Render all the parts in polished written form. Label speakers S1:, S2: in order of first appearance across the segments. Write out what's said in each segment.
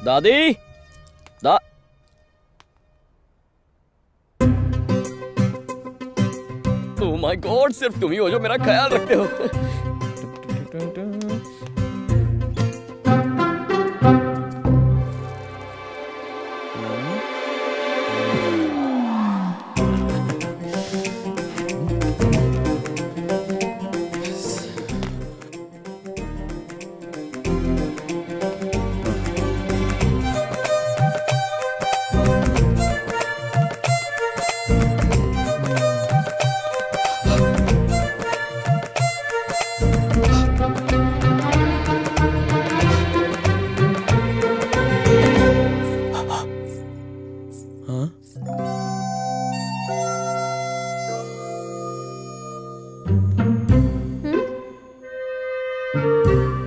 S1: दादी दा oh my God, सिर्फ तुम ही हो जो मेरा ख्याल रखते हो।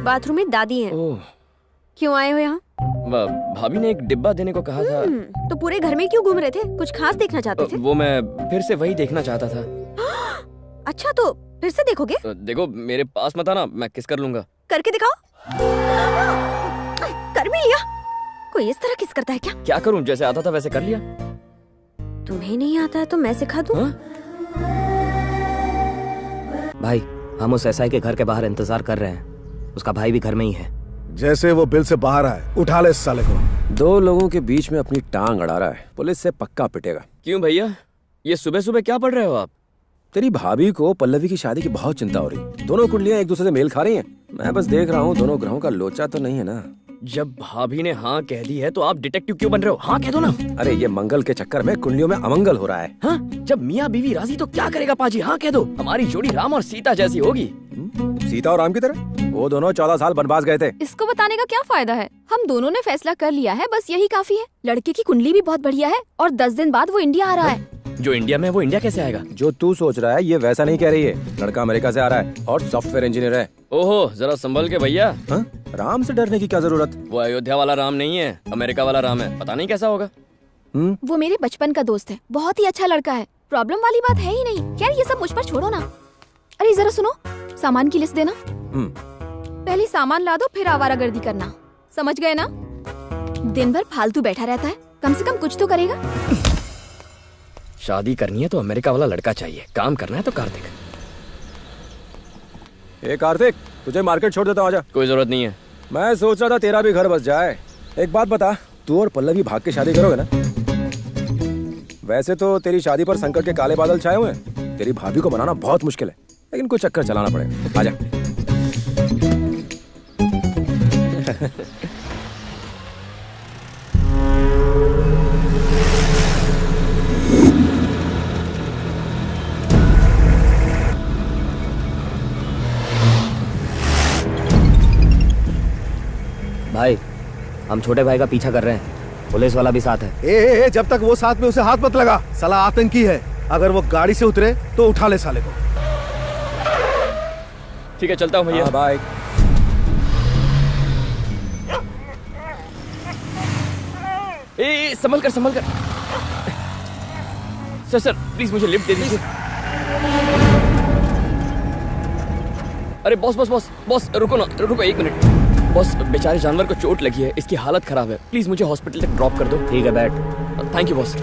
S2: बाथरूम में दादी हैं।
S1: ओह,
S2: क्यों आए हो यहाँ?
S1: भाभी ने एक डिब्बा देने को कहा था।
S2: तो पूरे घर में क्यों घूम रहे थे? कुछ खास देखना चाहते थे?
S1: वो मैं फिर से वही देखना चाहता था।
S2: अच्छा, तो फिर से देखोगे?
S1: देखो मेरे पास मत आना, मैं किस कर लूंगा।
S2: करके दिखाओ। कर भी लिया। कोई इस तरह किस करता है क्या?
S1: क्या करूं, जैसे आता था वैसे कर लिया।
S2: तुम्हें नहीं आता है तो मैं सिखा दूं?
S3: भाई, हम उस एसआई के घर के बाहर इंतजार कर रहे हैं। उसका भाई भी घर में ही है।
S4: जैसे वो बिल से बाहर आए, उठा ले इस साले को।
S5: दो लोगों के बीच में अपनी टांग अड़ा रहा है, पुलिस से पक्का पिटेगा।
S1: क्यों भैया, ये सुबह सुबह क्या पढ़ रहे हो आप?
S5: तेरी भाभी को पल्लवी की शादी की बहुत चिंता हो रही। दोनों कुंडलियां एक दूसरे से मेल खा रही हैं। मैं बस देख रहा हूँ दोनों ग्रहों का लोचा तो नहीं है ना।
S1: जब भाभी ने हाँ कह दी है तो आप डिटेक्टिव क्यों बन रहे हो? हाँ कह दो ना।
S5: अरे ये मंगल के चक्कर में कुंडलियों में अमंगल हो रहा है।
S1: हाँ, जब मियाँ बीवी राजी तो क्या करेगा पाजी? हाँ कह दो, हमारी जोड़ी राम और सीता जैसी होगी।
S5: सीता और राम की तरह? वो दोनों 14 साल बनवास गए थे।
S6: इसको बताने का क्या फायदा है? हम दोनों ने फैसला कर लिया है, बस यही काफी है। लड़के की कुंडली भी बहुत बढ़िया है और 10 दिन बाद वो इंडिया आ रहा है।
S1: जो इंडिया में, वो इंडिया कैसे आएगा?
S5: जो तू सोच रहा है ये वैसा नहीं कह रही है। लड़का अमेरिका से आ रहा है और सॉफ्टवेयर इंजीनियर है।
S1: ओहो, जरा संभल के भैया।
S5: हाँ? राम से डरने की क्या जरूरत?
S1: वो अयोध्या वाला राम नहीं है, अमेरिका वाला राम है। पता नहीं कैसा होगा।
S6: वो मेरे बचपन का दोस्त है, बहुत ही अच्छा लड़का है। प्रॉब्लम वाली बात है ही नहीं। खैर ये सब मुझ पर छोड़ो ना। अरे जरा सुनो, सामान की लिस्ट देना। पहले सामान ला दो, फिर आवारागर्दी करना। समझ गए ना? दिन भर फालतू बैठा रहता है, कम से कम कुछ तो करेगा।
S1: शादी करनी है तो अमेरिका वाला लड़का चाहिए, काम करना है तो कार्तिक।
S5: ए कार्तिक, तुझे मार्केट छोड़ देता हूँ, आजा।
S1: कोई जरूरत नहीं है।
S5: मैं सोच रहा था तेरा भी घर बस जाए। एक बात बता, तू और पल्लवी भाग के शादी करोगे ना? वैसे तो तेरी शादी पर संकट के काले बादल छाए हुए हैं। तेरी भाभी को मनाना बहुत मुश्किल है, लेकिन कोई चक्कर चलाना पड़ेगा। आजा।
S3: भाई, हम छोटे भाई का पीछा कर रहे हैं। पुलिस वाला भी साथ है।
S4: ए, जब तक वो साथ में, उसे हाथ मत लगा। साला आतंकी है। अगर वो गाड़ी से उतरे तो उठा ले साले को।
S1: ठीक है, चलता हूँ भैया।
S5: बाय।
S1: संभल कर, संभल कर। सर प्लीज मुझे लिफ्ट दे दीजिए। अरे बॉस बॉस बॉस बॉस, रुको ना, रुको 1 मिनट। बॉस, बेचारे जानवर को चोट लगी है, इसकी हालत खराब है। प्लीज मुझे हॉस्पिटल तक ड्रॉप कर दो।
S3: ठीक है, बैठ।
S1: Thank you boss.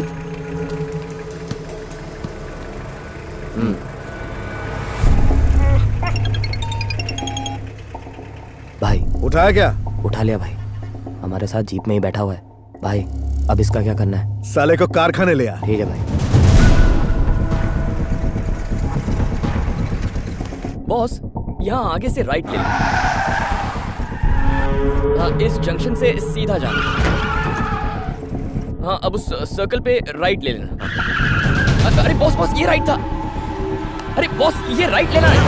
S3: भाई,
S4: उठाया क्या?
S3: उठा लिया भाई। हमारे साथ जीप में ही बैठा हुआ है। भाई, अब इसका क्या करना है?
S4: साले को कारखाने ले आ।
S3: ठीक है भाई।
S1: बॉस, यहाँ आगे से राइट ले लेना। हाँ, इस जंक्शन से सीधा जाना। हाँ, अब उस सर्कल पे राइट ले लेना। अरे बॉस बॉस, ये राइट था। अरे बॉस, ये राइट लेना है।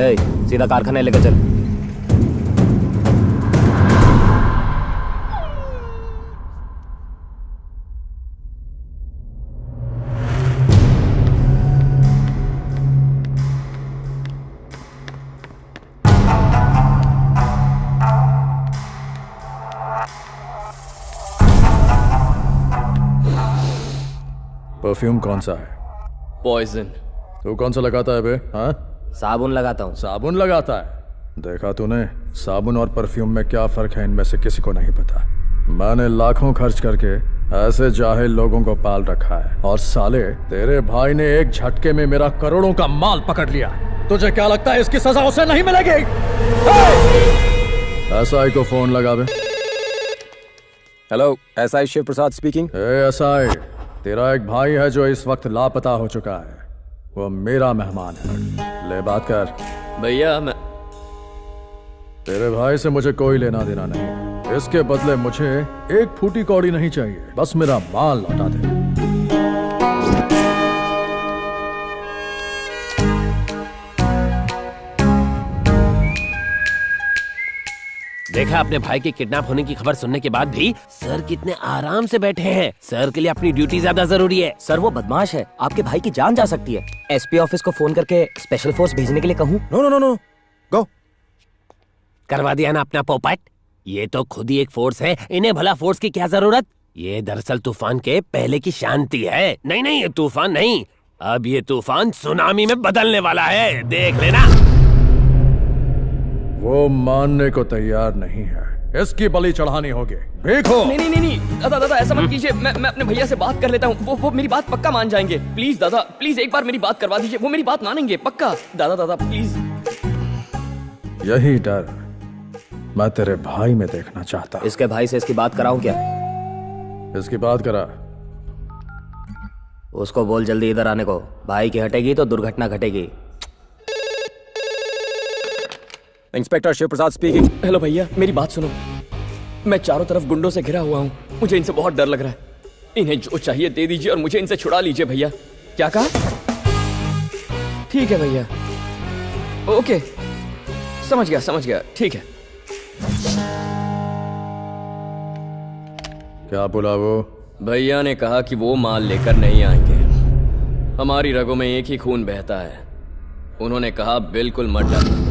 S3: ए, सीधा कारखाने लेकर चल।
S7: परफ्यूम कौन सा है?
S1: पॉइजन।
S7: तू कौन सा लगाता है बे? हाँ,
S3: साबुन लगाता हूँ।
S7: साबुन लगाता है? देखा तूने साबुन और परफ्यूम में क्या फर्क है, इनमें से किसी को नहीं पता। मैंने लाखों खर्च करके ऐसे जाहिल लोगों को पाल रखा है और साले तेरे भाई ने एक झटके में मेरा करोड़ों का माल पकड़ लिया। तुझे क्या लगता है इसकी सजा उसे नहीं मिलेगी? एसआई को फोन लगा बे।
S5: हेलो, एसआई शिव प्रसाद स्पीकिंग।
S7: एसआई, तेरा एक भाई है जो इस वक्त लापता हो चुका है। वो मेरा मेहमान है, ले बात कर।
S1: भैया मैं
S7: तेरे भाई से मुझे कोई लेना देना नहीं। इसके बदले मुझे एक फूटी कौड़ी नहीं चाहिए, बस मेरा माल लौटा दे।
S8: देखा अपने भाई के किडनैप होने की खबर सुनने के बाद भी सर कितने आराम से बैठे हैं। सर के लिए अपनी ड्यूटी ज्यादा जरूरी है।
S3: सर वो बदमाश है, आपके भाई की जान जा सकती है। एसपी ऑफिस को फोन करके स्पेशल फोर्स भेजने के लिए कहूँ?
S5: नो नो नो नो, गो।
S8: करवा दिया ना अपना पोपट। ये तो खुद ही एक फोर्स है, इन्हें भला फोर्स की क्या जरूरत। ये दरअसल तूफान के पहले की शांति है। नहीं नहीं, ये तूफान नहीं, अब ये तूफान सुनामी में बदलने वाला है, देख लेना।
S7: वो मानने को तैयार नहीं है, इसकी बलि चढ़ानी होगी। देखो।
S1: नहीं नहीं नहीं नहीं दादा दादा ऐसा मत कीजिए। मैं अपने भैया से बात कर लेता हूँ। वो मेरी बात पक्का मान जाएंगे। प्लीज दादा, प्लीज एक बार मेरी बात करवा दीजिए। वो मेरी बात मानेंगे पक्का। दादा दादा प्लीज।
S7: यही डर मैं तेरे भाई में देखना चाहता।
S3: इसके भाई से इसकी बात कराऊं क्या?
S7: इसकी बात करा।
S3: उसको बोल जल्दी इधर आने को। भाई की हटेगी तो दुर्घटना घटेगी।
S5: इंस्पेक्टर शिव प्रसाद स्पीकिंग।
S1: हेलो भैया, मेरी बात सुनो। मैं चारों तरफ गुंडों से घिरा हुआ हूँ। मुझे इनसे बहुत डर लग रहा है। इन्हें जो चाहिए दे दीजिए और मुझे इनसे छुड़ा लीजिए भैया। क्या कहा? ठीक है भैया, ओके, समझ गया, ठीक है।
S7: क्या बोला वो?
S1: भैया ने कहा कि वो माल लेकर नहीं आएंगे। हमारी रगों में एक ही खून बहता है। उन्होंने कहा बिल्कुल मत डरना।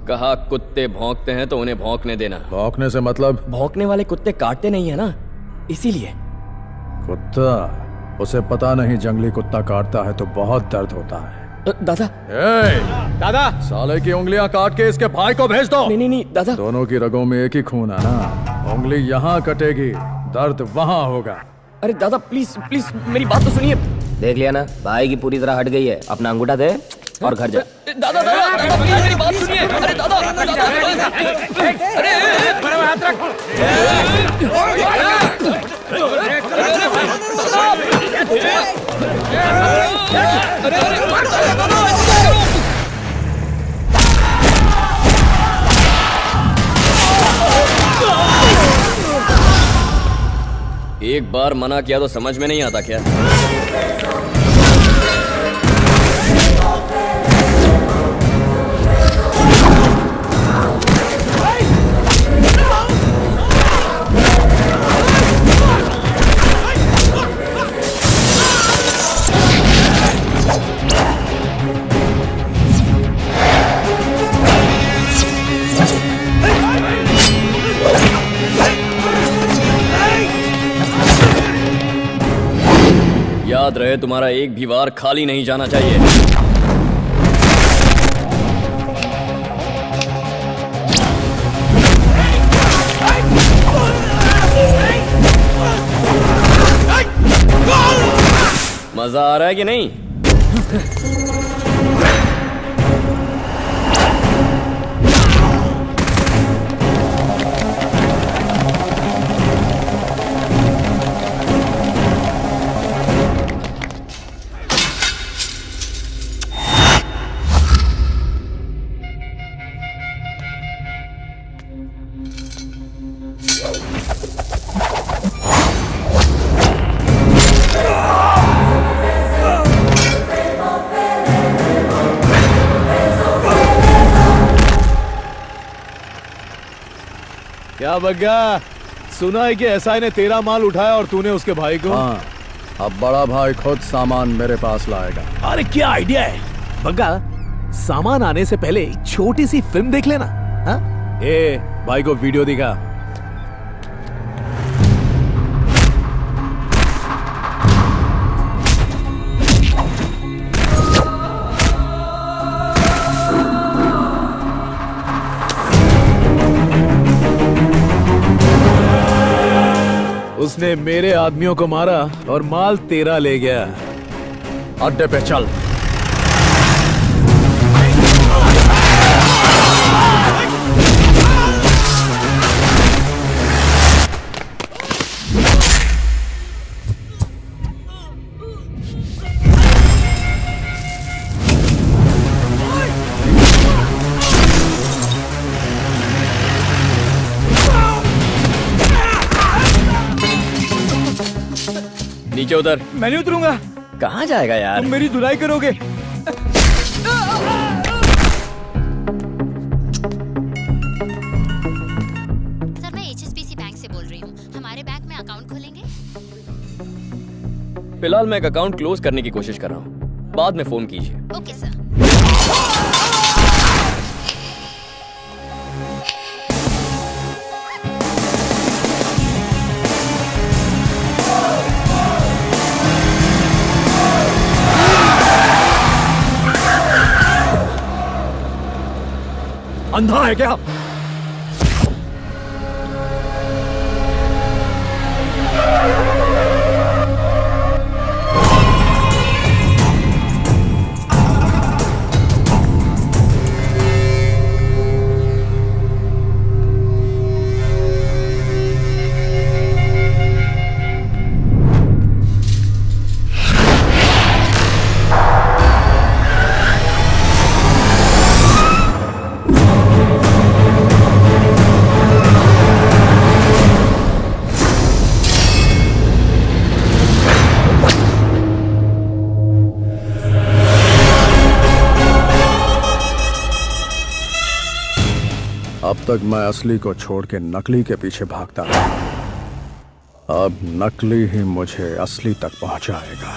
S1: कहा कुत्ते भौंकते हैं तो उन्हें भौंकने देना।
S7: भौंकने से मतलब?
S1: भौंकने वाले कुत्ते काटते नहीं है ना, इसीलिए।
S7: कुत्ता? उसे पता नहीं जंगली कुत्ता काटता है तो बहुत दर्द होता है।
S1: दादा।
S7: दादा, साले की उंगलियां काट के इसके भाई को भेज दो।
S1: नहीं दादा।
S7: दोनों की रगों में एक ही खून है ना। उंगली यहाँ कटेगी, दर्द वहाँ होगा।
S1: अरे दादा प्लीज प्लीज मेरी बात तो सुनिए।
S3: देख लिया ना, भाई की पूरी तरह हट गई है। अपना अंगूठा दे और घर जा।
S1: दादा प्लीज मेरी बात सुनिए। अरे दादा एक बार मना किया तो समझ में नहीं आता क्या? याद रहे, तुम्हारा एक भी वार खाली नहीं जाना चाहिए। मजा आ रहा है कि नहीं?
S4: क्या बग्गा, सुना है कि एसआई ने तेरा माल उठाया और तूने उसके भाई को?
S7: हाँ, अब बड़ा भाई खुद सामान मेरे पास लाएगा।
S9: अरे क्या आइडिया है बग्गा, सामान आने से पहले एक छोटी सी फिल्म देख लेना। हाँ? ए भाई को वीडियो दिखा। उसने मेरे आदमियों को मारा और माल तेरा ले गया।
S7: अड्डे पे चल।
S1: नीचे उतर।
S4: मैं नहीं उतरूंगा।
S1: कहाँ जाएगा यार?
S4: तुम मेरी धुलाई करोगे।
S10: सर मैं HSBC बैंक से बोल रही हूँ, हमारे बैंक में अकाउंट खोलेंगे?
S1: फिलहाल मैं एक अकाउंट क्लोज करने की कोशिश कर रहा हूँ, बाद में फोन कीजिए।
S10: Okay sir.
S7: अंधा है क्या? अब तक मैं असली को छोड़ के नकली के पीछे भागता रहा। अब नकली ही मुझे असली तक पहुंचाएगा।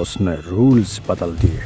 S7: उसने रूल्स बदल दिए।